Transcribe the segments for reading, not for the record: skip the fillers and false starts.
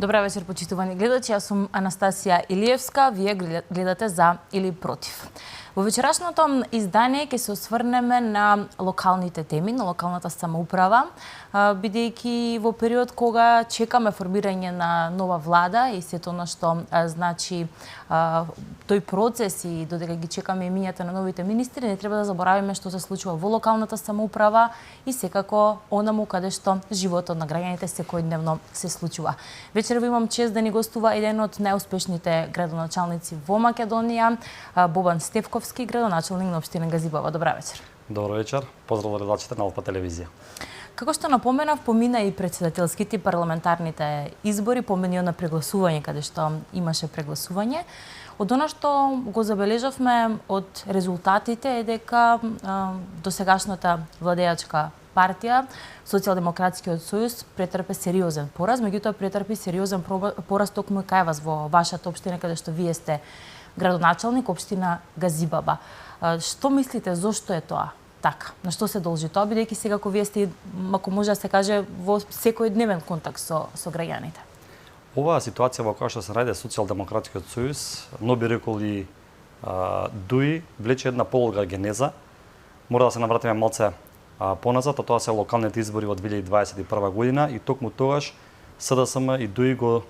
Добра вечер, почитувани гледачи. Јас сум Анастасија Илиевска, вие гледате за или против. Во вечерашното издание ќе се осврнеме на локалните теми, на локалната самоуправа, бидејќи во период кога чекаме формирање на нова влада и сето она што значи тој процес и додека ги чекаме имињата на новите министри, не треба да заборавиме што се случува во локалната самоуправа и секако онаму каде што животот на граѓаните секојдневно се случува. Вечерва имам чест да ни гостува еден од најуспешните градоначалници во Македонија, Бобан Стефковски, градоначалник на општина Газибова. Добра вечер. Добро вечер. Поздрав до гледачите на Алфа телевизија. Како што напоменав, помина и претседателските и парламентарните избори, помина на прегласување, каде што имаше прегласување. Од она што го забележавме од резултатите е дека досегашната владеачка партија, Социјалдемократскиот сојуз, претрпе сериозен пораз, меѓутоа претрпи сериозен пораз токму кај вас во вашата општина, каде што вие сте градоначалник, општина Газибаба. Што мислите, зошто е тоа така? На што се должи тоа, бидејќи сега вие сте, ако може да се каже, во секојдневен контакт со граѓаните? Оваа ситуација во која што се најде Социјалдемократскиот сојуз, но би рекол и дуи, влече една полга генеза. Мора да се навратиме малце поназад, а тоа се локалните избори во 2021 година и токму тогаш СДСМ и ДУИ го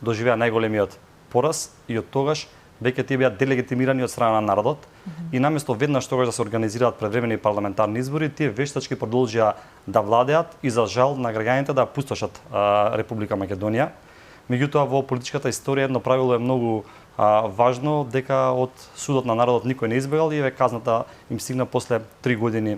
доживеа најголемиот пораз и од тогаш веќе тие беа делегитимирани од страна на народот и наместо веднаш тогаш да се организираат превремени парламентарни избори, тие вештачки продолжија да владеат и за жал на граѓаните да пустошат Република Македонија. Меѓутоа во политичката историја едно правило е многу важно, дека од судот на народот никој не избегал и казната им стигна после 3 години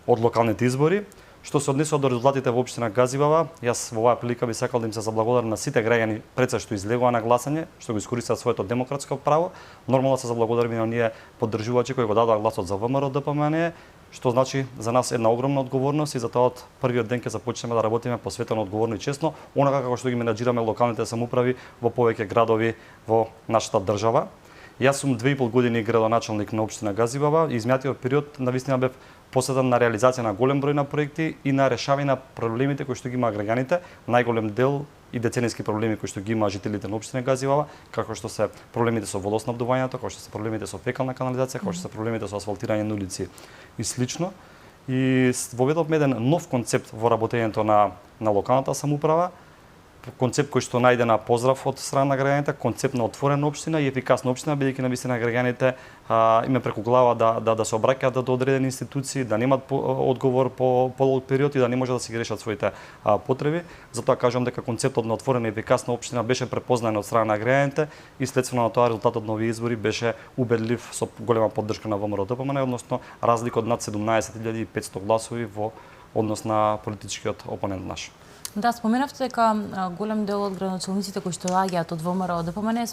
од локалните избори. Што се однесува до резултатите во општина Газибава, јас во оваа прилика би сакал да им се заблагодарам на сите граѓани пред се што излегува на гласање, што го искористија своето демократско право. Нормално се заблагодарам и на оние поддржувачи кои го дадоа гласот за ВМРО ДПМН, што значи за нас една огромна одговорност и затоа од првиот ден ќе започнеме да работиме посветено, одговорно и честно, онака како што ги менаџираме локалните самоуправи во повеќе градови во нашата држава. Јас сум 2,5 години градоначалник на општина Газибава и изминатиот период навистина бев посветен на реализација на голем број на проекти и на решавање на проблемите кои што ги има граѓаните, најголем дел и децениски проблеми кои што ги има жителите на општина Газибава, како што се проблемите со водоснабдувањето, како што се проблемите со фекална канализација, како што се проблемите со асфалтирање на улици и слично. И воведовме еден нов концепт во работењето на локалната самоуправа, концепт кој што најде на поздрав од страна на граѓаните, концепт на отворена општина и ефикасна општина, бидејќи навистина граѓаните име преку глава да се обраќаат до одредени институции, да немат одговор по долг период и да не може да си ги решат своите потреби. Затоа кажам дека концептот на отворена и ефикасна општина беше препознаен од страна на граѓаните и следствено на тоа резултатот на овие избори беше убедлив со голема поддршка на ВМРО ДПМН, односно разлика од над 17.500 гласови во однос на политичкиот опонент наш. Да, споменавте дека голем дел од градоначалниците кои што доаѓаат од ВМРО ДПМН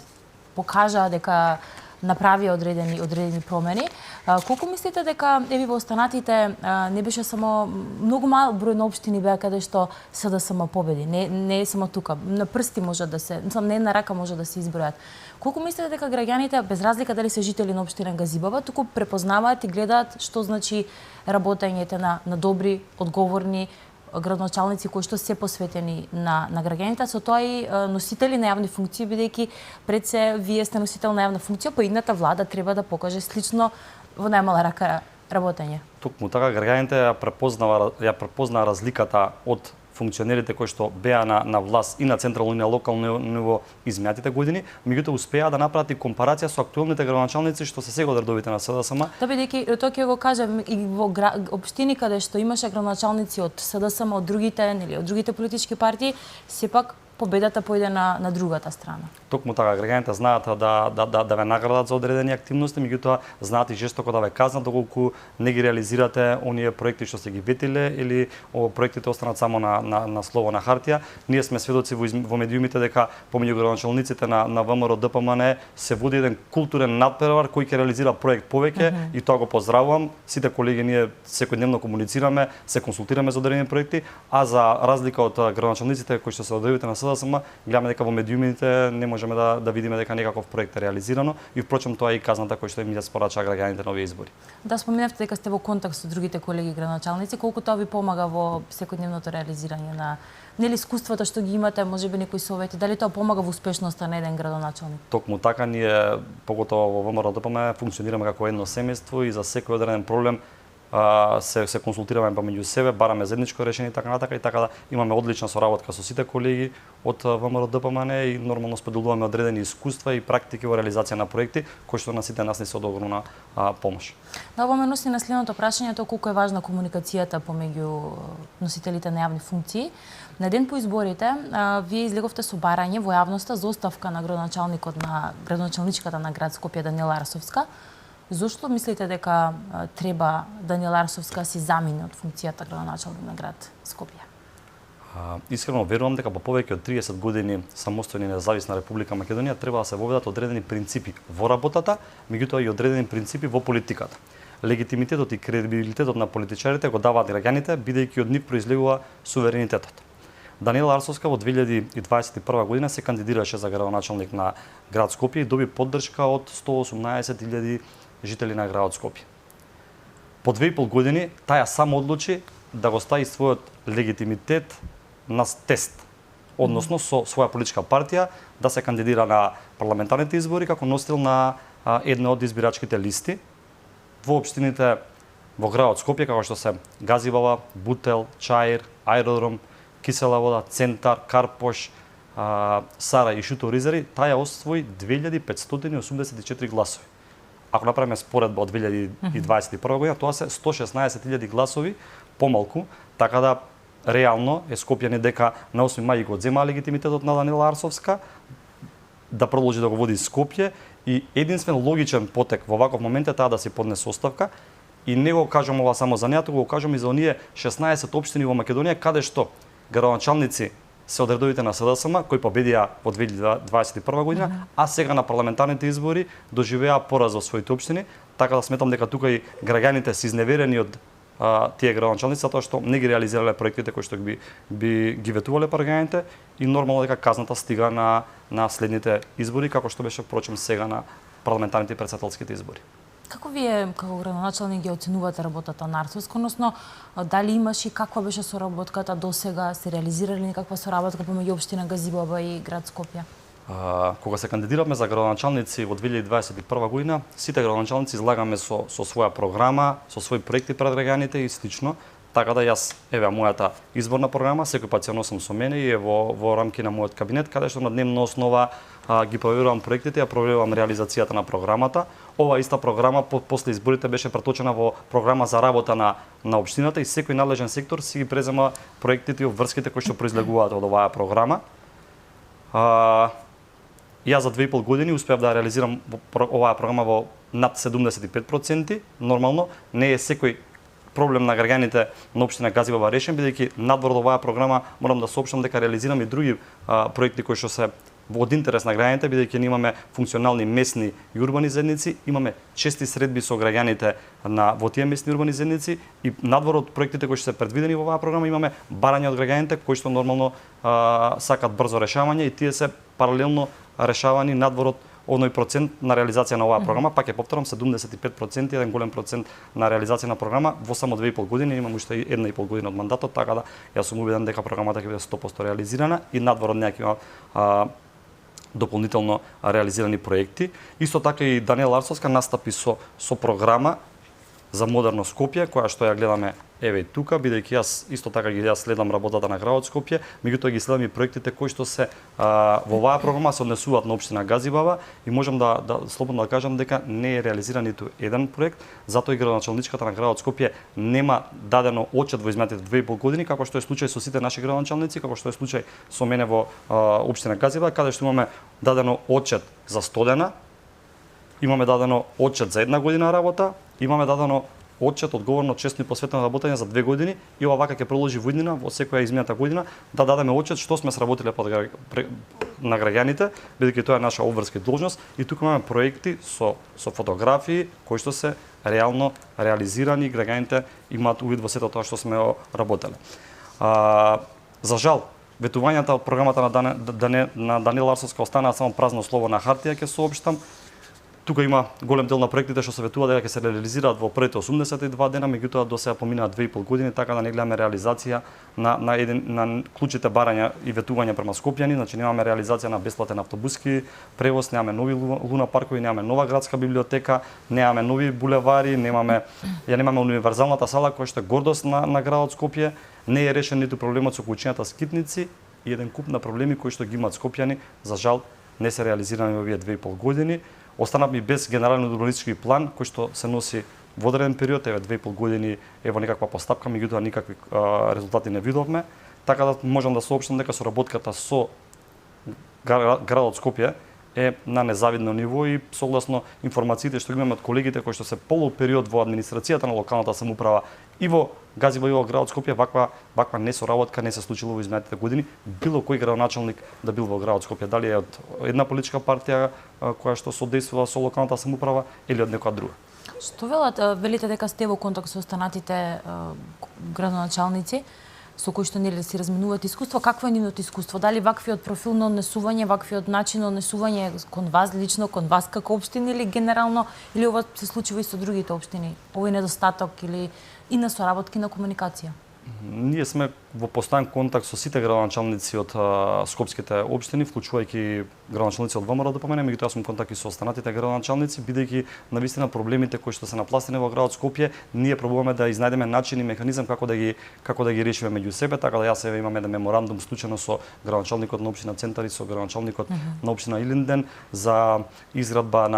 покажаа дека направија одредени промени. Колку мислите дека еви во останатите не беше само многу мал број на општини беа каде што СДСМ победи? Не е само тука. На прсти може да се, не на рака може да се избројат. Колку мислите дека граѓаните, без разлика дали се жители на општина Газибава, туку препознаваат и гледаат што значи работењето на добри, одговорни градоначалници кои што се посветени на граѓаните, со тоа и носители на јавни функции, бидејќи пред се вие сте носител на јавна функција, па идната влада треба да покаже слично во најмала рака работење. Токму така граѓаните ја препознаа разликата од функционерите кои што беа на власт и на централно и на локално ниво изминатите години, меѓутоа успеа да направат и компарација со актуелните градоначалници што се сега од редовите на СДСМ. Да, бидејќи тоа ќе го кажам и во општини каде што имаше градоначалници од СДСМ, од другите политички партии, сепак победата појде на другата страна. Токму така граѓаните знаат да ве наградат за одредени активности, меѓутоа знаат и жестоко да ве казнат доколку не ги реализирате оние проекти што сте ги ветиле или проектите останат само на слово на хартија. Ние сме сведоци во медиумите дека помеѓу градоначалниците на ВМРО ДПМН се води еден културен надпревар кој ќе реализира проект повеќе и тоа го поздравувам. Сите колеги ние секојдневно комуницираме, се консултираме за одредени проекти, а за разлика од градоначалниците кои што се од редовите на СДСМ, гледаме дека во медиумите не можеме да видиме дека некаков проект е реализирано и впрочем тоа е и казната која што им ја спорачаа граѓаните на овие избори. Да, споменавте дека сте во контакт со другите колеги градоначалници, колку тоа ви помага во секојдневното реализирање на нели искуствата што ги имате, можеби некои совети, дали тоа помага во успешноста на еден градоначалник? Токму така, ние поготово во ВМРО ДПМ функционираме како едно семејство и за секој одреден проблем се консултираме помеѓу себе, бараме заедничко решение и така да имаме одлична соработка со сите колеги од ВМРО ДПМН и нормално споделуваме одредени искуства и практики во реализација на проекти кои што на сите нас не се од огромна помош. Да, ова ме носи на следното прашање, тоа колку е важна комуникацијата помеѓу носителите на јавни функции. На ден по изборите, вие излеговте со барање во јавноста за оставка на градоначалничката на град Скопје Даниела Арсовска. Зошто мислите дека треба Даниела Арсовска си замине од функцијата градоначалник на град Скопје? Искрено верувам дека по повеќе од 30 години самостојна и независна Република Македонија треба да се воведат одредени принципи во работата, меѓутоа и одредени принципи во политиката. Легитимитетот и кредибилитетот на политичарите го даваат граѓаните, бидејќи од нив произлегува суверенитетот. Даниела Арсовска во 2021 година се кандидираше за градоначалник на град Скопје и доби поддршка од 118.000 жители на градот Скопје. По 2,5 години таја само одлучи да го стави својот легитимитет на тест, односно со своја политичка партија да се кандидира на парламентарните избори како носител на една од избирачките листи во општините во градот Скопје, како што се Газибала, Бутел, Чаир, Аеродром, Кисела вода, Центар, Карпош, Сара и Шуто Ризери, таја освои 2584 гласови. Ако направиме споредба од 2021 година, тоа се 116.000 гласови помалку, така да реално е Скопје не дека на 8 мај го зема легитимитетот на Даниела Арсовска, да продолжи да го води Скопје и единствен логичен потек во ваков момент е таа да се поднесе оставка. И не го кажам ова само за неа, туку го кажам и за оние 16 општини во Македонија каде што градоначалници се од редовите на СДСМ кои победија во 2021 година, а сега на парламентарните избори доживеа пораз во своите општини, така да сметам дека тука и граѓаните се изневерени од тие градоначалници затоа што не ги реализирале проектите кои што ги ветувале пред граѓаните и нормално дека казната стига на следните избори, како што беше впрочем сега на парламентарните и претседателските избори. Како вие како градоначалник ги оценувате работата на Арсовска, односно дали имаш и каква беше соработката досега, се реализира ли некаква соработка помеѓу општина Газибаба и град Скопје? Кога се кандидиравме за градоначалници во 2021 година, сите градоначалници излагаме со своја програма, со своји проекти пред граѓаните и слично. Така да јас, еве мојата изборна програма, секој пат ја носам со мене и е во рамки на мојот кабинет, каде што на дневна основа ги проверувам проектите, ја проверувам реализацијата на програмата. Ова иста програма после изборите беше преточена во програма за работа на општината и секој надлежен сектор си ги презема проектите и обврските кои што произлегуваат од оваа програма. Јас за 2,5 години успеав да реализирам оваа програма во над 75%. Нормално не е секој проблем на граѓаните на општина Газибаба решен, бидејќи надвор од оваа програма морам да соопштам дека реализирам и други проекти кои што се од интерес на граѓаните, бидејќи ние имаме функционални месни и урбани заедници, имаме чести средби со граѓаните во тие месни урбани заедници и надвор од проектите кои што се предвидени во оваа програма имаме барање од граѓаните кои што нормално сакат брзо решавање и тие се паралелно решавани надвор од оној процент на реализација на оваа програма, пак ја повторам 75%, еден голем процент на реализација на програма во само 2,5 години, имам уште 1,5 година од мандатот, така да јас сум убеден дека програмата ќе биде 100% реализирана и надвор од неа ќе има дополнително реализирани проекти. Исто така и Даниела Арсовска настапи со програма за модерно Скопје, која што ја гледаме еве и тука, бидејќи јас исто така ги следам работата на градот Скопје, меѓутоа ги следам и проектите кои што се во оваа програма се однесуваат на општина Газибаба и можам да слободно да кажам дека не е реализиран ниту еден проект, затоа и градоначалничката на градот Скопје нема дадено отчет во изминатите 2,5 години, како што е случај со сите наши градоначалници, како што е случај со мене во општина Газибаба, каде што имаме дадено отчет за 100 дена, имаме дадено отчет за една година работа, имаме дадено отчет одговорно, честно и посветено работење за 2 години и ова вака ќе продолжи во иднина, во секоја измината година, да дадеме отчет што сме сработиле на граѓаните, бидејќи тоа е наша обврска должност и тука имаме проекти со фотографии кои што се реално реализирани и граѓаните имаат увид во сето тоа што сме работеле. За жал, ветувањата од програмата на Даниел Арсовска останаа само празно слово на хартија, ќе соопштам. Тука има голем дел на проектите што се ветува дека ќе се реализираат во првите 82 дена, меѓутоа до сега поминаа 2,5 години, така да не гледаме реализација на клучите барања и ветувања према Скопјани, значи немаме реализација на бесплатен автобуски превоз, немаме нови луна паркови, немаме нова градска библиотека, немаме нови булевари, немаме универзалната сала која што е гордост на градот Скопје, не е решен ниту проблемот со кучињата скитници и еден куп на проблеми кои што ги имаат Скопјани, за жал не се реализирани во овие 2,5 години. Останавме без генерален урбанистички план кој што се носи во одреден период, 2,5 години ево некаква постапка, меѓутоа никакви резултати не видовме. Така да можам да соопштам дека соработката со градот Скопје е на незавидно ниво и согласно информациите што имаме од колегите кои што се полупериод во администрацијата на локалната самоуправа и во Газиво и во градот Скопје, ваква несоработка не се случила во изминатите години. Било кој градоначалник да бил во градот Скопје, дали е од една политичка партија која што содействува со локалната самоуправа или од некоја друга. Што велите дека сте во контакт со останатите градоначалници со кои што нели си разменуваат искуство? Какво е нивното искуство? Дали ваквиот профил на однесување, ваквиот начин на однесување кон вас лично, кон вас како општина или генерално, или ова се случува и со другите општини? Овој недостаток или и на соработки на комуникација? Ние сме во постојан контакт со сите градоначалници од скопските општини, вклучувајќи градоначалници од ВМРО, да поменем, меѓутоа сум контакт и со останатите градоначалници, бидејќи навистина проблемите кои што се напластени во градот Скопје, ние пробуваме да изнајдеме начин и механизам како да ги решиме меѓу себе, така да јас имам еден меморандум случено со градоначалникот на општина Центар и со градоначалникот на општина Илинден за изградба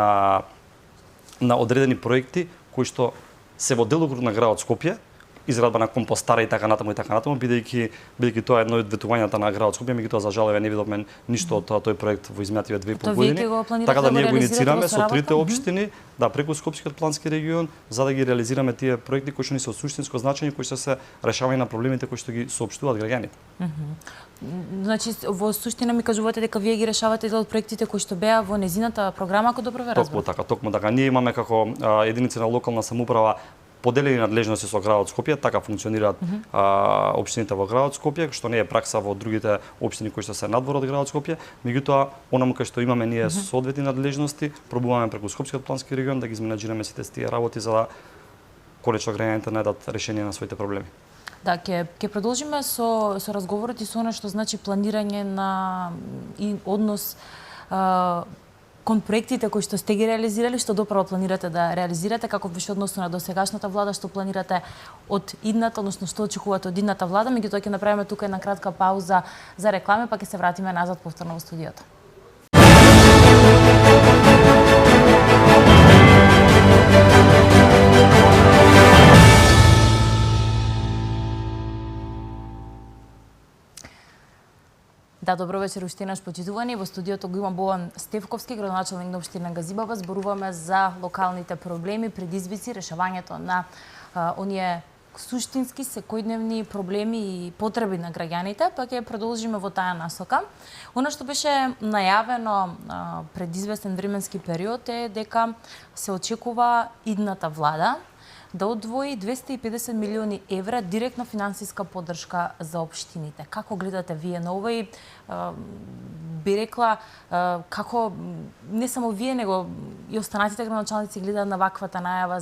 на одредени проекти кои што се во делокруг на градот Скопје, изградба на компостара и така натаму, бидејќи тоа е едно од ветувањата на градот Скопје, меѓутоа за жал не видовме ништо од тој проект во изминативе 2,5 години. Така да ние го иницираме со трите општини, да, преку Скопскиот плански регион, за да ги реализираме тие проекти кои што ни се од суштинско значење, кои што се решавање на проблемите кои што ги соопштуваат граѓаните. Значи во суштина ми кажувате дека вие ги решавате дел од проектите кои што беа во незината програма, ако добро ве разбрав. Токму така. Ние имаме како единици на локална самоуправа поделени надлежности со градот Скопје, така функционираат општините во градот Скопје, што не е пракса во другите општини кои што се надвор од градот Скопје, меѓутоа онаму кај што имаме ние соодветни надлежности, пробуваме преку Скопскиот плански регион да ги изменаџираме сите тие работи за да конечно граѓаните најдат решение на своите проблеми. Да, ќе продолжиме со разговорот и со она што значи планирање на и однос кон проектите кои што сте ги реализирали, што доправо планирате да реализирате, како беше односно на досегашната влада, што планирате од идната, односно што очекувате од идната влада, меѓутоа ќе направиме тука една кратка пауза за реклами, па ќе се вратиме назад повторно во студиото. Да, добро вечер, уште наш почитувани. Во студиото го има Бован Стефковски, градоначалник на општина Газибава. Зборуваме за локалните проблеми, предизвици, решавањето на оние суштински секојдневни проблеми и потреби на граѓаните, па ќе продолжиме во таа насока. Она што беше најавено пред известен временски период е дека се очекува идната влада да одвои 250 милиони евра директна финансиска поддршка за општините. Како гледате вие на ова и би рекла како не само вие, него и останатите градоначалници гледаат на ваквата најава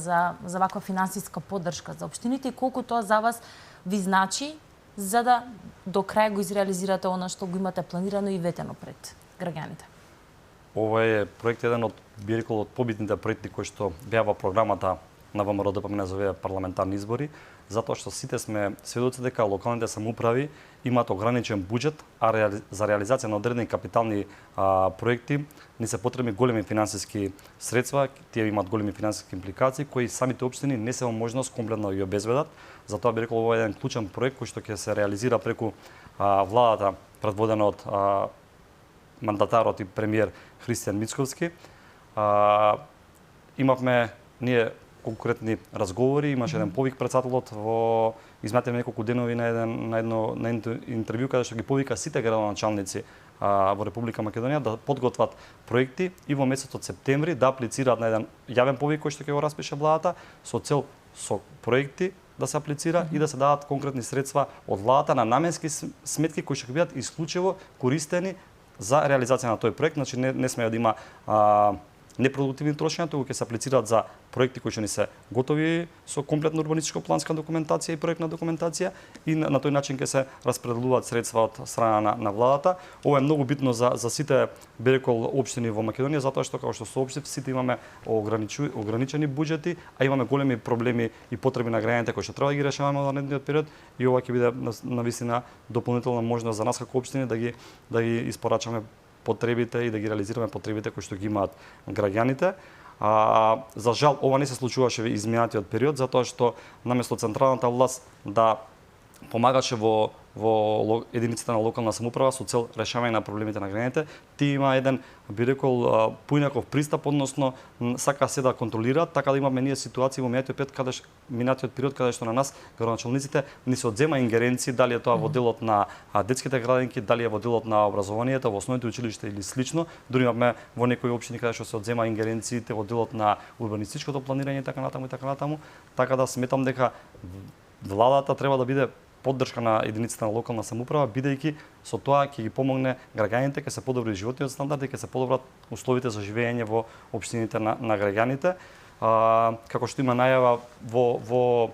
за ваква финансиска поддршка за општините и колку тоа за вас ви значи за да до крај го изреализирате она што го имате планирано и ветено пред граѓаните? Ова е проект еден од, би рекол, од побитните проекти кои што беа во програмата на ВМРО ДПМН за овие парламентарни избори, затоа што сите сме сведоци дека локалните самоуправи имаат ограничен буџет, а за реализација на одредени капитални проекти ни се потребни големи финансиски средства, тие имаат големи финансиски импликации кои самите општини не се во можност комплетно да ги обезбедат. Затоа би рекол ова е еден клучен проект кој што ќе се реализира преку владата предводена од мандатарот и премиер Христијан Мицковски. Имавме ние конкретни разговори, имаше еден повик председателот во изминатите неколку денови на едно интервју каде што ги повика сите градоначалници во Република Македонија да подготват проекти и во месецот септември да аплицираат на еден јавен повик кој што ќе го распише владата со цел со проекти да се аплицира и да се дадат конкретни средства од владата на наменски сметки кои ќе бидат исклучиво користени за реализација на тој проект. Значи не сме да има непродуктивни трошења, туку ќе се аплицираат за проекти кои што ни се готови со комплетна урбанистичко-планска документација и проектна документација и на тој начин ќе се распределуваат средства од страна на владата. Ова е многу битно за сите би рекол општини во Македонија, затоа што како што соопштив сите имаме ограничени буџети, а имаме големи проблеми и потреби на граѓаните кои што треба да ги решаваме во наредниот период и ова ќе биде навистина дополнителна можност за нас како општини да ги испорачаме потребите и да ги реализираме потребите кои што ги имаат граѓаните. За жал, ова не се случуваше во изминатиот период, затоа што наместо централната власт да помагаше во единиците на локална самоуправа со цел решавање на проблемите на граѓаните, тие има еден, би рекол, поинаков пристап, односно сака се да контролираат, така да имаме ние ситуации во минатиот период каде што на нас градоначалниците ни се одзема ингеренции, дали е тоа во делот на детските градинки, дали е во делот на образованието, во основните училишта или слично. Дури имаме во некои општини каде што се одзема ингеренциите во делот на урбанистичкото планирање и така натаму. Така да сметам дека владата треба да биде поддршка на единиците на локална самоуправа, бидејќи со тоа ќе ги помогне граѓаните, ќе се подобри животниот стандард и ќе се подобрат условите за живење во општините на граѓаните. Како што има најава во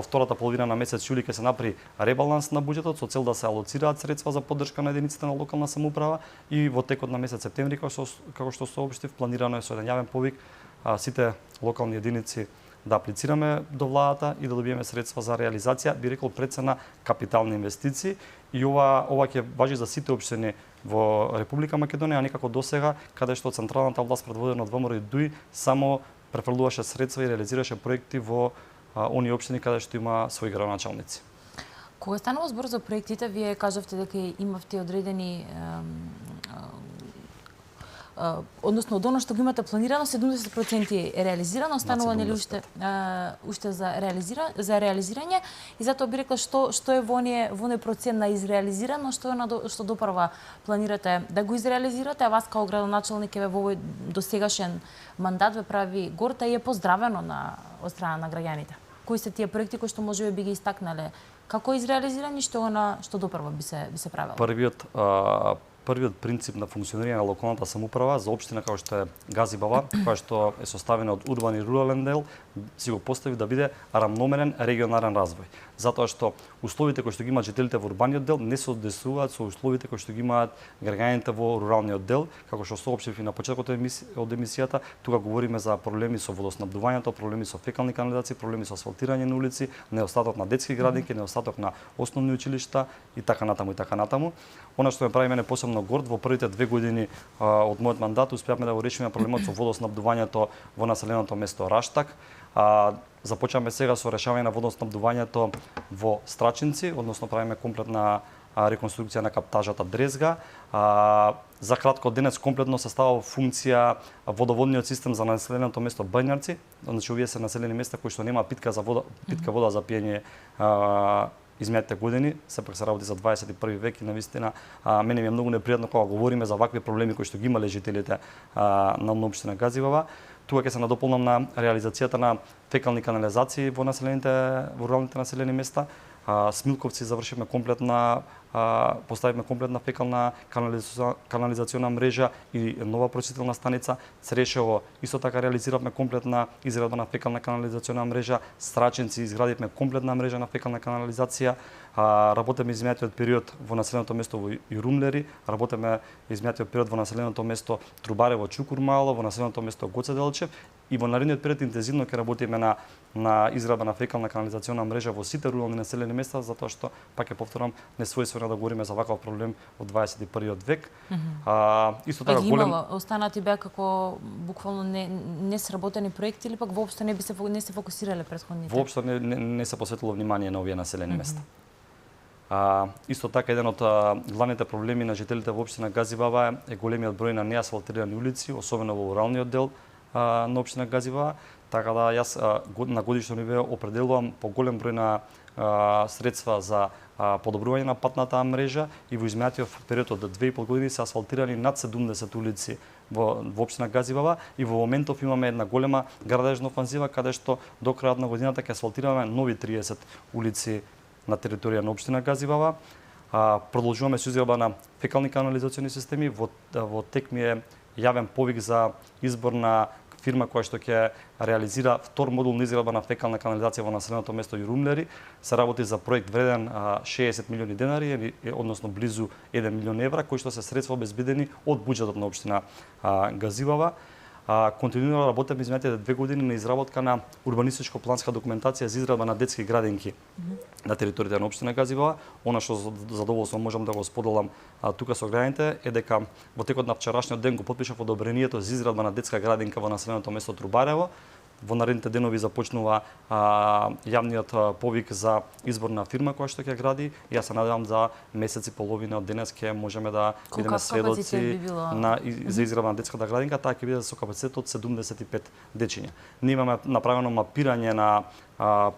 втората половина на месец јули ќе се направи ребаланс на буџетот со цел да се алоцираат средства за поддршка на единиците на локална самоуправа и во текот на месец септември, како што соопштив, планирано е со еден јавен повик сите локални единици да аплицираме до владата и да добиеме средства за реализација, би рекол прецена капитални инвестиции и ова ќе важи за сите општини во Република Македонија, а не како досега каде што централната власт предводена од ВМРО и ДУИ само префрлуваше средства и реализираше проекти во оние општини каде што има своји градоначалници. Кога станува збор за проектите, вие кажавте дека имавте одредени односно од оно што го имате планирано, 70% е реализирано, останува нели уште за реализирање и затоа би рекла што е во оној процент на изреализирано, што допрва планирате да го изреализирате, а вас као градоначалник во овој досегашен мандат ве прави горта и е поздравено од страна на граѓаните. Кои се тие проекти кои што можеби би ги истакнале како изреализирани, што допрва би се правело? Првиот принцип на функционирање на локалната самоуправа за општина како што е Газибава, која што е составена од урбан и рурален дел, си го постави да биде рамномерен регионален развој. Затоа што условите кои што ги имаат жителите во урбаниот дел не се одесуваат со условите кои што ги имаат граѓаните во руралниот дел, како што соопштив и на почетокот од емисијата, тука говориме за проблеми со водоснабдувањето, проблеми со фекални канализации, проблеми со асфалтирање на улици, недостаток на детски градинки, недостаток на основни училишта и така натаму. Она што ме прави мене посебно горд, во првите 2 години од мојот мандат успеавме да го решиме проблемот со водоснабдувањето во населеното место Раштак. Започнаваме сега со решавање на водоснабдувањето во Страчинци, односно правиме комплетна реконструкција на каптажата Дрезга. За кратко денес комплетно се става во функција водоводниот систем за населеното место Бањарци. Значи овие се населени места кои што нема питка вода за пиење изминатите години, сепак се работи за 21 век и навистина мене ми е многу непријатно кога говориме за вакви проблеми кои што ги имале жителите на општина Газибава. Тука ќе се надополнам на реализацијата на фекални канализации во руралните населени места. Смилковци завршивме поставивме комплетна фекална канализациона мрежа и нова прочистителна станица. Црешево исто така реализиравме комплетна изградба на фекална канализациона мрежа. Страчинци изградивме комплетна мрежа на фекална канализација. Работиме изминатиот период во населеното место во Ирумлери, работиме изминатиот период во населеното место Трубарево, Чукурмало, во населеното место Гоцеделчев и во наредниот период интензивно ќе работиме на изградба на фекална канализациона мрежа во сите рурални населени места, затоа што, пак ќе повторам, несвојствено да говориме за ваков проблем од 21 век. Исто така останати беа како буквално не сработени проекти или пак воопшто не се фокусирале претходните? Воопшто не се посветило внимание на овие населени места. Исто така еден од главните проблеми на жителите во општина Газибава е големиот број на неасфалтирани улици, особено во руралниот дел на општина Газибава, така да јас на годишно ниво определувам поголем број на средства за подобрување на патната мрежа и во изминатиот период од 2,5 години се асфалтирани над 70 улици во општина Газибава и во моментов имаме една голема градежна офанзива каде што до крајот на годината ќе асфалтираме нови 30 улици на територија на општина Газибава. Продолжуваме со изградба на фекални канализациони системи. Во тек ми е јавен повик за избор на фирма која што ќе реализира втор модул на изградба на фекална канализација во населеното место Јурумлери. Се работи за проект вреден 60 милиони денари, односно близу 1 милион евра, кои што се средства обезбедени од буџетот на општина Газибава. Континуирано работиме изминатите 2 години на изработка на урбанистичко-планска документација за изградба на детски градинки на територијата на општина Газибава. Она што задоволство можам да го споделам тука со граѓаните е дека во текот на вчерашниот ден го потпишав одобрението за изградба на детска градинка во населеното место Трубарево. Во наредните денови започнува јавниот повик за избор на фирма која што ќе гради. Јас се надевам за месец и половина од денес ќе можеме да бидеме сведоци за изградба на детската градинка. Таа ќе биде со капацитет од 75 дечиња. Ние имаме направено мапирање на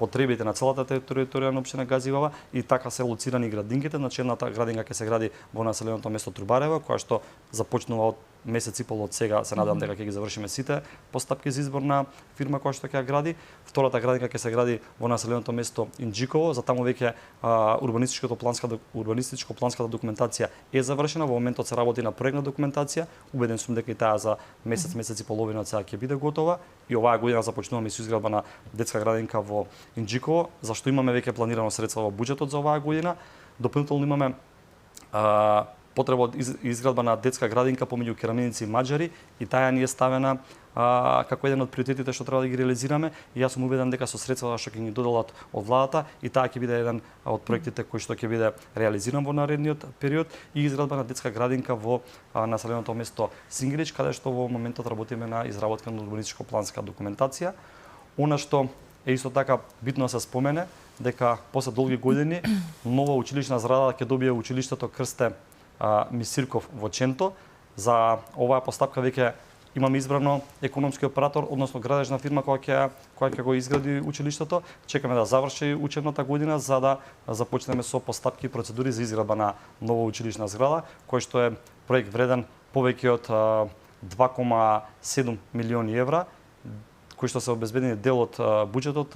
потребите на целата територија на општина Газибава и така се лоцирани градинките. Значи едната градинка ќе се гради во населеното место Трубарево, која што започнува од месец и пол од сега. Се надевам дека ќе ги завршиме сите постапки за избор на фирма која што ќе ја гради. Втората градинка ќе се гради во населеното место Инџиково. За таму веќе урбанистичко-планската документација е завршена. Во моментот се работи на проектна документација. Убеден сум дека и таа за месец и половина од сега ќе биде готова. И оваа година започнуваме со изградба на детска градинка во Инџиково, зашто имаме веќе планирано средства во буџетот за оваа година. Дополнително имаме потреба од изградба на детска градинка помеѓу кераминици и маđари и таа ни е ставена како еден од приоритетите што треба да ги реализираме и јас сум убеден дека со средствата што ќе ни доделат од владата и таа ќе биде еден од проектите кој што ќе биде реализиран во наредниот период и изградба на детска градинка во населеното место Сингирич, каде што во моментот работиме на изработка на урбанистичко-планска документација. Она што е исто така битно да се спомене дека после долги години нова училишна зграда ќе добие училиштето Крсте Мисирков во Ченто. За оваа постапка веќе имаме избрано економски оператор, односно градежна фирма која ќе го изгради училиштето. Чекаме да заврши учебната година за да започнеме со постапки и процедури за изградба на нова училишна зграда, кој што е проект вреден повеќе од 2,7 милиони евра, кои што се обезбедени дел од буџетот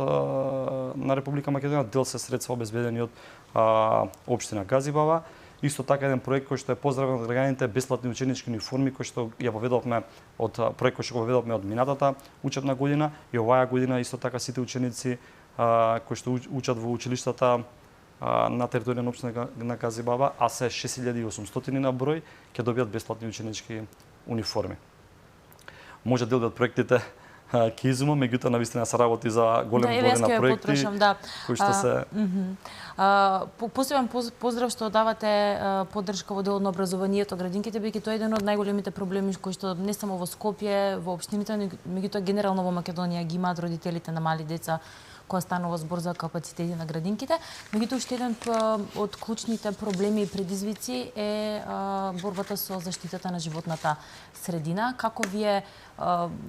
на Република Македонија, дел се средства обезбедени од општина Газибава. Исто така еден проект кој што е поздравен од граѓаните, бесплатни ученички униформи кој што ја воведовме од проект кој што го воведовме од минатата учебна година и оваа година исто така сите ученици кои што учат во училиштата на територија на општина на Газибава, а се 6800 на број, ќе добијат бесплатни ученички униформи. Може дел од проектите ќе изума, меѓутоа навистина се работи за голем број на проекти кои што се Посебен поздрав што давате поддршка во делот на образованието, градинките, бидејќи тоа е еден од најголемите проблеми кои што не само во Скопје, во општините, меѓутоа генерално во Македонија ги имаат родителите на мали деца кога станува збор за капацитети на градинките. Меѓутоа уште еден од клучните проблеми и предизвици е борбата со заштитата на животната средина. Како вие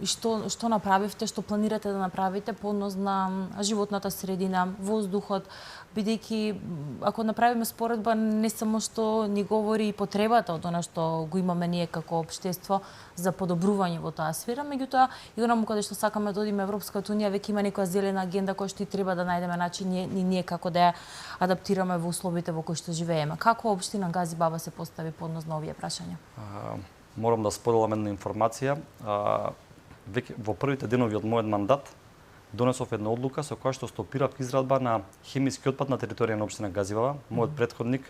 што направивте, што планирате да направите по однос на животната средина, воздухот, бидејќи ако направиме споредба не само што ни говори и потребата од она што го имаме ние како општество за подобрување во таа сфера, меѓутоа и онаму каде што сакаме да одиме Европската унија, веќе има некоја зелена агенда која што и треба да најдеме начин ние како да ја адаптираме во условите во кои што живееме. Како општина Газибава се постави по однос на овие прашања? Морам да споделам една информација. Веќе во првите денови од мојот мандат донесов една одлука со која што стопирав изградба на хемиски отпад на територија на општина Газибава. Мојот претходник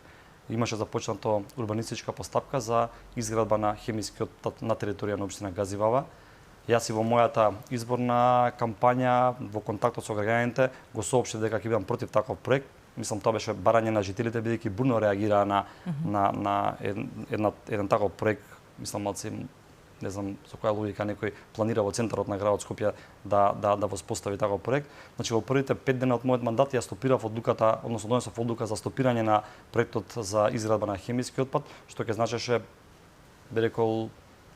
имаше започнато урбанистичка постапка за изградба на хемиски отпад на територија на општина Газибава. Јас и во мојата изборна кампања, во контактот со граѓаните, го соопштив дека ќе бидам против таков проект. Мислам, тоа беше барање на жителите, бидејќи бурно реагираа на еден таков проект. Мислам, малци, не знам со која логика некој планира во центарот на градот Скопје да воспостави таков проект. Значи, во првите 5 дена од мојот мандат ја стопирав одлуката, односно донесов одлука за стопирање на проектот за изградба на хемиски отпад, што ќе значеше, би рекол,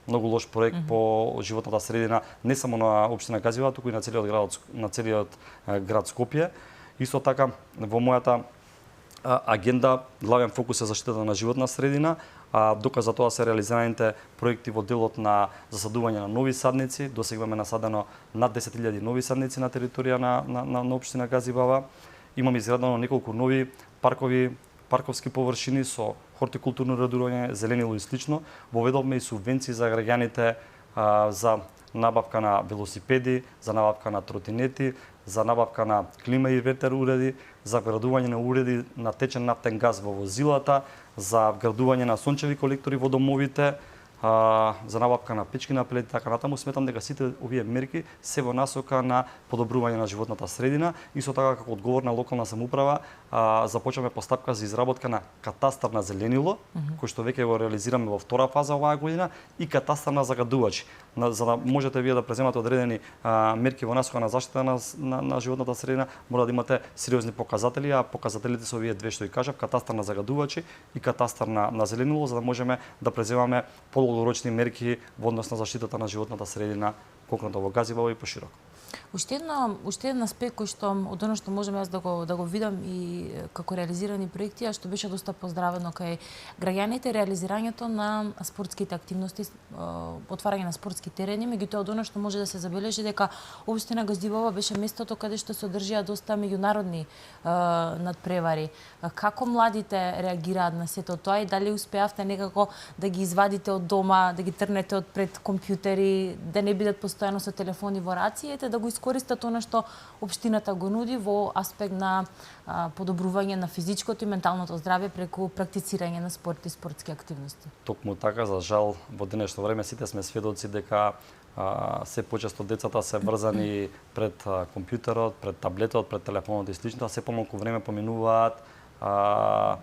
многу лош проект по животната средина, не само на општина Газибава, туку и на целиот град Скопје. Исто така, во мојата агенда, главен фокус е заштитата на животна средина, а доказ за тоа се реализираните проекти во делот на засадување на нови садници. Досега имаме насадено над 10.000 нови садници на територија на општина Газибава. Имаме изградено неколку нови парковски површини со хортикултурно редување, зеленило и слично. Воведовме и субвенции за граѓаните за набавка на велосипеди, за набавка на тротинети, за набавка на клима и ветер уреди, за вградување на уреди на течен нафтен газ во возилата, за вградување на сончеви колектори во домовите, за набавка на печки на пелети, така натаму. Сметам дека сите овие мерки се во насока на подобрување на животната средина. Исто така, како одговор на локална самоуправа, започнаме постапка за изработка на катастар на зеленило, кој што веќе го реализираме во втора фаза оваа година, и катастар на загадувачи, за да можете вие да преземате одредени мерки во насока на заштита на животната средина, мора да имате сериозни показатели, а показателите се овие две што и кажав: катастар на загадувачи и катастар на зеленило, за да можеме да преземаме подолгорочни мерки во однос на заштитата на животната средина конкретно во Газибава и пошироко. Уште еден аспект кој што од оно што можам јас да го видам и како реализирани проекти, а што беше доста поздравено кај граѓаните, реализирањето на спортските активности, отварање на спортски терени. Меѓутоа, од оно што може да се забележи дека општина Газибава беше местото каде што се одржија доста меѓународни надпревари. Како младите реагираат на сето тоа и дали успеавте некако да ги извадите од дома, да ги трнете од пред компјутери, да не бидат постојано со телефони во рацијата, да го искористат она што општината го нуди во аспект на подобрување на физичкото и менталното здравје преку практицирање на спорт и спортски активности. Токму така, за жал, во денешно време сите сме сведоци дека се почесто децата се врзани пред компјутерот, пред таблетот, пред телефонот и слично, а се помалку време поминуваат на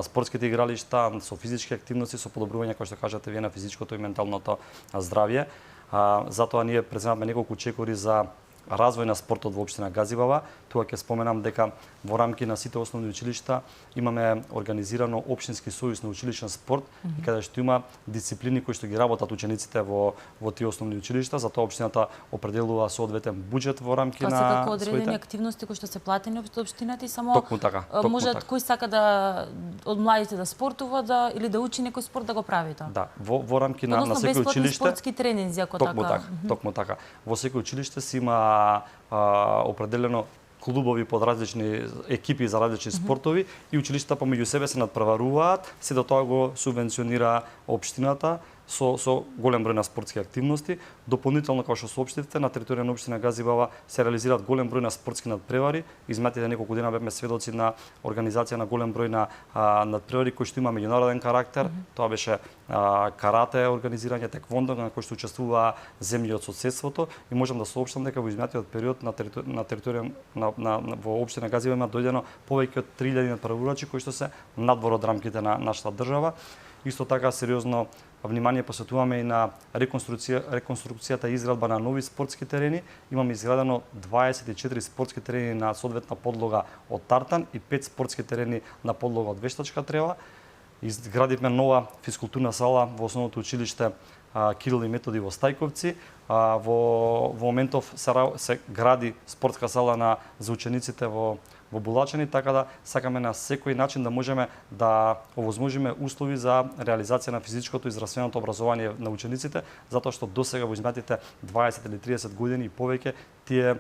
спортските игралишта, со физички активности, со подобрување, кој што кажате вие, на физичкото и менталното здравје. Затоа ние преземавме неколку чекори за развој на спортот во општина Газибава. Тука ќе споменам дека во рамки на сите основни училишта имаме организирано општински сојуз на училишен спорт, и каде што има дисциплини кои што ги работат учениците во тие основни училишта. Затоа општината определува соодветен буџет во рамки на своите. Тоа се како одредени активности кои што се платени од општината и само токму така. Можат кој сака да од младите да спортува или да учи некој спорт да го прави тоа. Да, во рамки на секој училиште спортски тренинзи, ако така. Токму така. Во секој училиште си има определено клубови под различни екипи за различни спортови и училиштата помеѓу себе се надпреваруваат, се до тоа го субвенционира општината со голем број на спортски активности. Дополнително, како што соопштивте, на територија на општина Газибава се реализираат голем број на спортски надпревари. Изминатите неколку дена бевме сведоци на организација на голем број на надпревари кои што има меѓународен карактер. Тоа беше карате организирање, теквондо, на кој што учествуваа земји од соседството, и можам да соопштам дека во изминатиот период на територија во општина Газибава има дојдено повеќе од 3000 надпреварувачи кои што се надвор од рамките на нашата држава. Исто така сериозно внимание посветуваме и на реконструкцијата и изградба на нови спортски терени. Имаме изградено 24 спортски терени на соодветна подлога од тартан и 5 спортски терени на подлога од вештачка трева. Изградивме нова физкултурна сала во основното училиште Кирил и Методи во Стајковци. Во моментов се гради спортска сала за учениците во Булачани, така да сакаме на секој начин да можеме да овозможиме услови за реализација на физичкото и здравственото образование на учениците, затоа што досега во изминатите 20 или 30 години и повеќе тие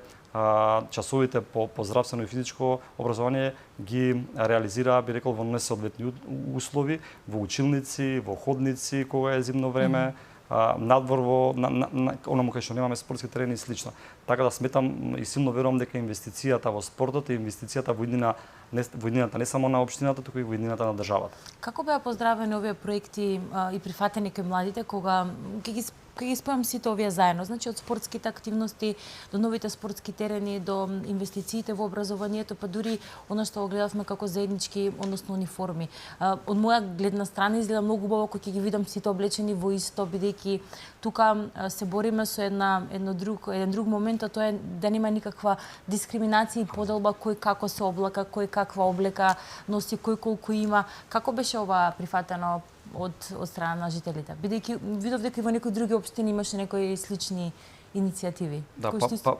часовите по здравствено и физичко образование ги реализираа, би рекол, во несоодветни услови, во училници, во ходници кога е зимно време, надвор во онаму кај што немаме спортски терени и слично. Така да сметам и силно верувам дека инвестицијата во спортот и инвестицијата во иднината не само на општината, туку и во иднината на државата. Како беа поздравени овие проекти и прифатени кај младите кога ќе ги спојам сите овие заедно, значи од спортските активности до новите спортски терени, до инвестициите во образованието, па дури оно што го гледавме како заеднички, односно униформи. Од моја гледна страна изгледа многу убаво кога ќе ги видам сите облечени во исто, бидејќи тука се бориме со еден друг момент, а тоа е да нема никаква дискриминација и поделба кој како се облака, кој каква облека носи, кој колку има. Како беше ова прифатено од страна на жителите? Бидејќи видов дека и во некои други општини имаше некои слични иницијативи. Да, кои што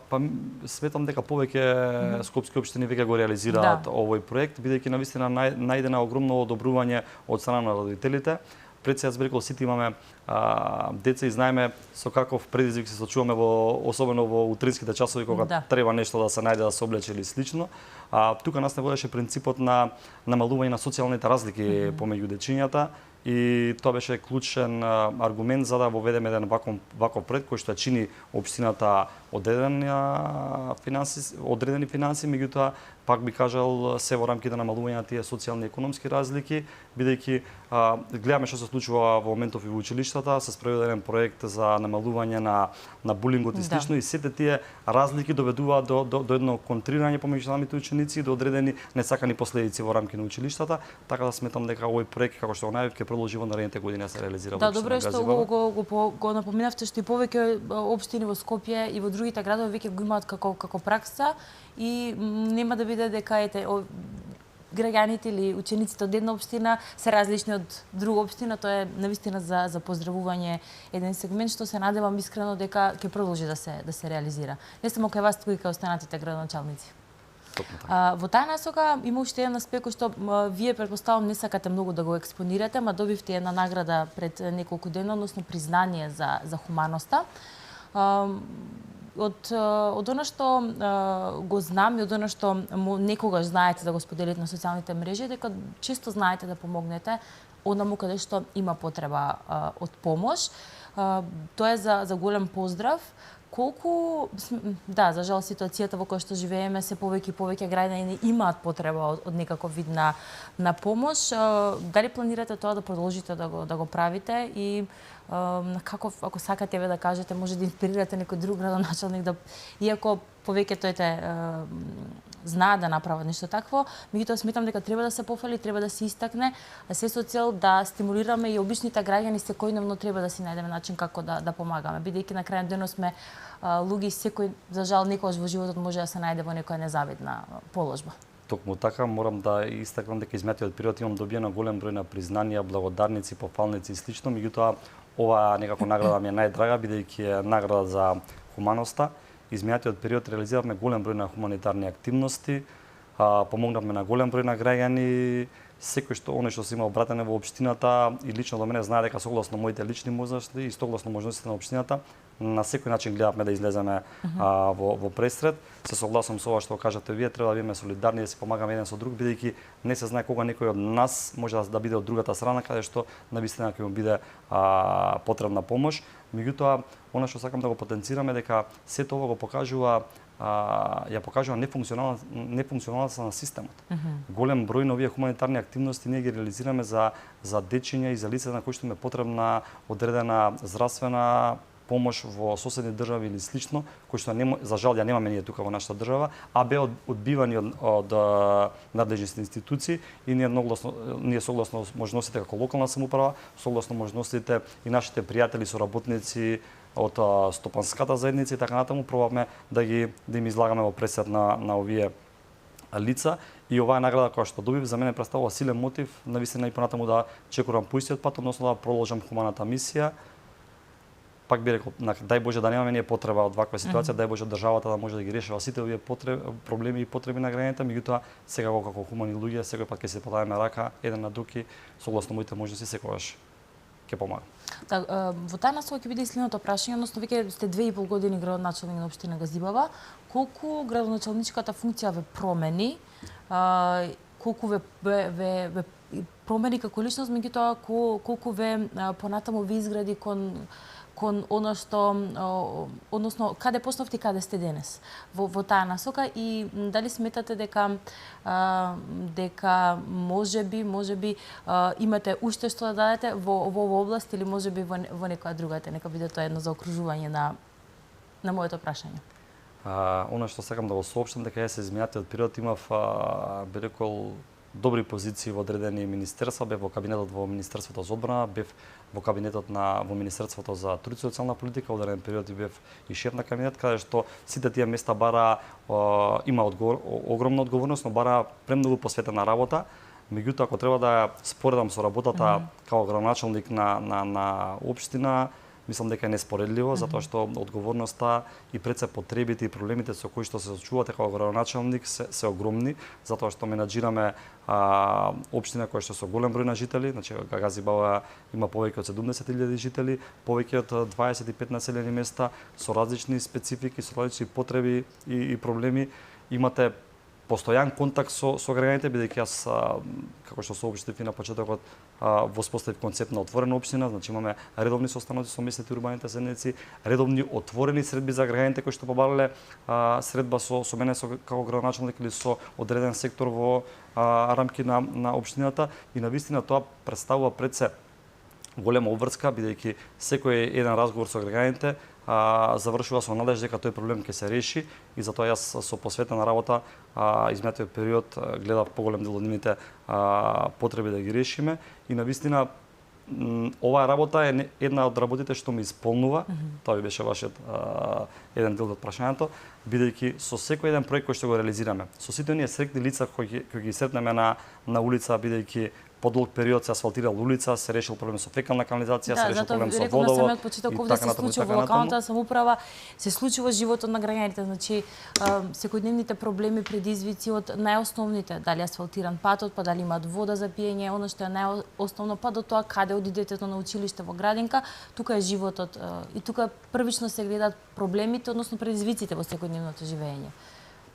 сметам дека повеќе скопски општини веќе го реализираат овој проект, бидејќи навистина најдена огромно одобрување од страна на родителите. Пред сега збрекол сите имаме деца и знаеме со каков предизвик се соочуваме особено во утринските часови кога треба нешто да се најде да се облече или слично. Тука нас не водеше принципот на намалување на социјалните разлики помеѓу дечињата и тоа беше клучен аргумент за да воведеме еден ваков проект кој што чини општината одредени финанси, меѓутоа пак би кажал се во рамките на намалување на тие социјални и економски разлики, бидејќи гледаме што се случува во моментов и во училиштата, се спроведе проект за намалување на булингот и слично и сите тие разлики доведуваат до едно контрирање помеѓу самите ученици и до одредени несакани последици во рамки на училиштата, така да сметам дека овој проект како што го најавив ќе продолжи во наредните години да се реализира во добро е што го напоминавте што и повеќе општини во Скопје и во другите градови веќе го имаат како пракса и нема да биде дека граѓаните или учениците од една општина се различни од друга општина, тоа е навистина за поздравување еден сегмент што се надевам искрено дека ќе продолжи да се реализира. Не само кај вас, туку и кај останатите градоначалници. Во таа насока има уште еден аспект кој што вие претпоставам не сакате многу да го експонирате, ма добивте една награда пред неколку дена, односно признание за хуманоста. Од она што го знам и од она што некогаш знаете да го споделите на социјалните мрежи, дека често знаете да помогнете онаму каде што има потреба од помош. Тоа е за голем поздрав. Колку, за жал ситуацијата во која што живееме, се повеќе и повеќе граѓани имаат потреба од некаков вид на помош. Дали планирате тоа да продолжите да го правите и каков, ако сакате да кажете, може да инспирирате некој друг градоначалник да, иако повеќето знаат да направат нешто такво, меѓутоа сметам дека треба да се пофали, треба да се истакне, се со цел да стимулираме и обичните граѓани секојдневно треба да си најдеме начин како да помагаме, бидејќи на крајен ден сме луѓе секој, за жал, некогаш во животот може да се најде во некоја незавидна положба. Токму така, морам да истакнам дека измијатиот период имам добиено голем број на признанија, благодарници, пофалници и слично, меѓутоа ова некако награда ми е најдрага, бидејќи е награда за хуманоста. Измијатиот период реализиравме голем број на хуманитарни активности, помогнавме на голем број на граѓани, секој што се има обратене во општината и лично до мене знае дека согласно моите лични можности и согласно можностите на општината, на секој начин гледавме да излеземе во пресред. Се согласувам со ова што кажате вие, треба да бидеме солидарни, да се помагаме еден со друг, бидејќи не се знае кога некој од нас може да биде од другата страна, каде што навистина ќе му биде потребна помош. Меѓутоа, она што сакам да го потенцираме дека сето ова го покажува нефункционалноста на системот. Голем број на овие хуманитарни активности ние ги реализираме за дечиња и за лица на кои што им е потребна одредена здравствена помош во соседни држави или слично, кои што за жал ја немаме ние тука во нашата држава, а беа одбивани од надлежните институции и ние согласно можностите како локална самоуправа, согласно можностите и нашите пријатели соработници од стопанската заедница и така натаму пробавме да им излагаме во пресед на овие лица и оваа награда која што добив за мене представува силен мотив навистина и понатаму да чекорам по истиот пат, односно да продолжам хуманата мисија. Пак би рекол, дај Боже да немаме ние потреба од ваква ситуација, дај Боже државата да може да ги решава сите овие проблеми и потреби на граѓаните, меѓутоа секако како хумани луѓе секој пат ќе се подадеме рака еден на друг и согласно моите можности секогаш ќе помага. Во таа насока ќе биде и следното прашање, односно веќе сте 2,5 години градоначалник на општина Газибава, колку градоначалничката функција ве промени, колку ве промени како личност, меѓутоа колку ве понатаму ви изгради кон оно што, односно, каде почнавте и каде сте денес во таа насока и дали сметате дека можеби имате уште што да дадете во оваа област или можеби во некоја другата, нека биде тоа едно заокружување на моето прашање. Она што сакам да го соопштам дека се измијатиот период имав би рекол добри позиции во одредени министерства, бев во кабинетот во Министерството за одбрана, бев во кабинетот во Министерството за труд и социјална политика, одреден период и бев и шеф на кабинет, каде што сите тие места има огромна одговорност, но бара премногу посветена работа. Меѓутоа, ако треба да споредам со работата како градоначалник на општина, мислам дека е неспоредливо, затоа што одговорноста и пред се потребите и проблемите со кои што се соочувате како градоначалник се огромни, затоа што менаџираме општина која што со голем број на жители, значи Гази Баба има повеќе од 70.000 жители, повеќе од 25 населени места со различни специфики, со различни потреби и проблеми. Имате постојан контакт со граѓаните, бидејќи јас, како што соопштив и на почетокот, воспоставив концепт на отворена општина, значи имаме редовни состаноци со местните урбаните заедници, редовни отворени средби за граѓаните кои што побарале средба со мене како градоначалник или со одреден сектор во рамки на општината, и навистина тоа представува пред се голема обврска, бидејќи секој еден разговор со граѓаните завршува со надеж дека тој проблем ќе се реши, и затоа јас со посветена работа изминатиот период гледав поголем дел од нивните потреби да ги решиме, и навистина оваа работа е една од работите што ме исполнува. Тоа би беше вашиот еден дел од прашањето, бидејќи со секој еден проект кој што го реализираме, со сите оние среќни лица кои ги сретнеме на улица, бидејќи подолг период се асфалтирал улица, се решил проблем со фекална канализација, се решил проблем со водовод. Да, затоа овде се случува во локалната самоуправа, се случува животот на граѓаните, значи секојдневните проблеми, предизвици од најосновните, дали асфалтиран патот, па дали имаат вода за пиење, она што е најосновно, па до тоа каде оди детето на училиште во градинка, тука е животот и тука првично се гледаат проблемите, односно предизвиците во секојдневното живење.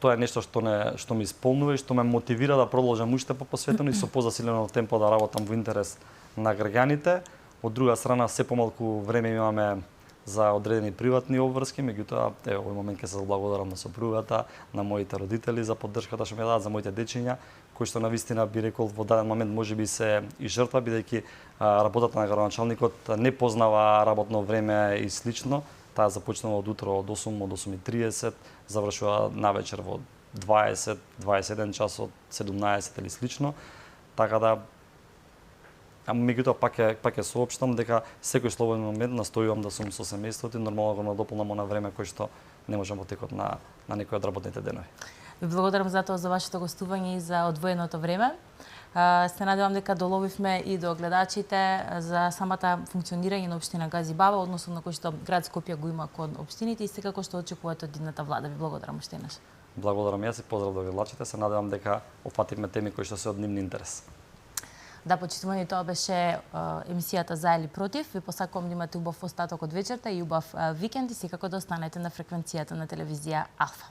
Тоа е нешто што ме исполнува и што ме мотивира да продолжам уште посветено и со позасилено темпо да работам во интерес на граѓаните. Од друга страна, се помалку време имаме за одредени приватни обврски, меѓутоа, овој момент ќе се заблагодарам на сопругата, на моите родители за поддршката што ми дадат, за моите дечиња, кои што навистина би рекол во даден момент можеби се и жртва, бидејќи работата на градоначалникот не познава работно време и слично. Таа започнува од утро од 8 од 8:30, завршува навечер во 20, 21 часот, 17 или слично. Така да меѓутоа пак ќе соопштам дека секој слободен момент настојувам да сум со семејството и нормално го надополнам на време кој што не можам во текот на некој од работните денови. Ви благодарам за тоа, за вашето гостување и за одвоеното време. Се надевам дека доловивме и до гледачите за самата функционирање на општина Гази Баба, односно на кој што град Скопје го има кон општините и секако што очекувате од идната влада. Ви благодарам уште еднаш. Благодарам јас и поздрав до гледачите. Се надевам дека опфативме теми кои што се од нивни интерес. Да, почитувани, тоа беше емисијата За или против. Ви посакувам да имате убав остаток од вечерта и убав викенд и секако да останете на фреквенцијата на телевизија Алфа.